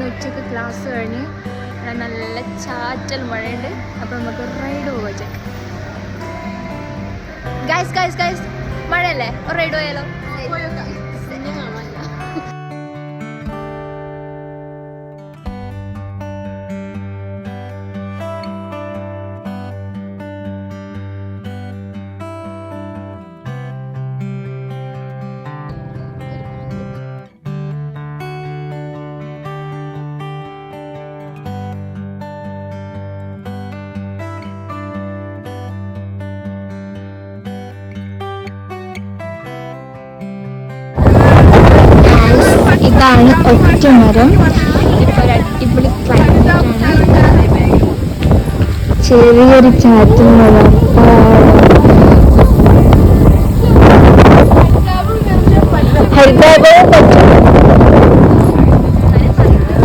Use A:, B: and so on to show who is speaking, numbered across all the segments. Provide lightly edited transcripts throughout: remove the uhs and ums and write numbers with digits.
A: ഉച്ചക്ക് ക്ലാസ് കഴിഞ്ഞ് നല്ല ചാറ്റൽ മഴയുണ്ട്. അപ്പോൾ നമുക്ക് റൈഡ് പോവാം. ഗൈസ് മഴയല്ലേ, ഒരു റൈഡ് പോയാലോ? ഇതാണ് ഒറ്റമരം. ഇപ്പോൾ ഒരു അടിപൊളി ക്ലൈമറ്റാണ്. ചെറിയൊരു ചാറ്റൽ മഴ.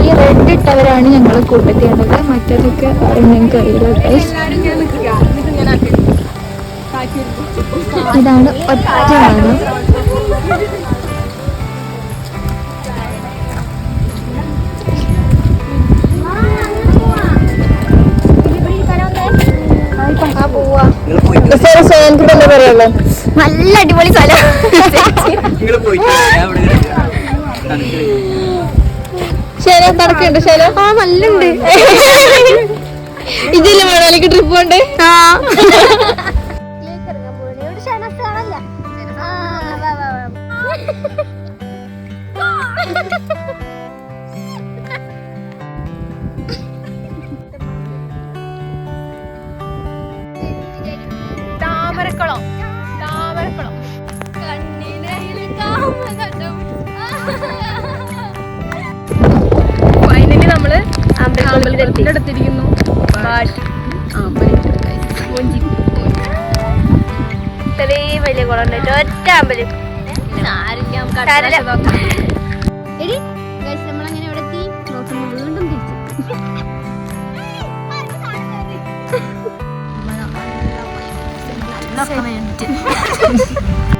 A: ഈ റെഡ് ഇട്ടവരാണ് ഞങ്ങൾ കൂട്ടത്തിലുള്ളത്. മറ്റേതൊക്കെ ഞങ്ങൾക്ക് അറിയില്ല. ഇതാണ് ഒറ്റമരം. നല്ല അടിപൊളി സ്ഥലം. ശരി നടക്കുന്നുണ്ട്. ശരി ആ നല്ലുണ്ട്. ഇതില്ലേ മണാലിക്ക് ട്രിപ്പ് ഉണ്ട്. താമരക്കുളം ഫൈനലി നമ്മള് അമ്പലത്തിന്റെ അടുത്തിരിക്കുന്നു. ഇത്രയും വലിയ കുളം ഉണ്ടായിട്ട് ഒറ്റ അമ്പലം. നമ്മളങ്ങനെ ഇവിടെ എത്തി നോക്കുമ്പോൾ വീണ്ടും തിരിച്ചു. നല്ല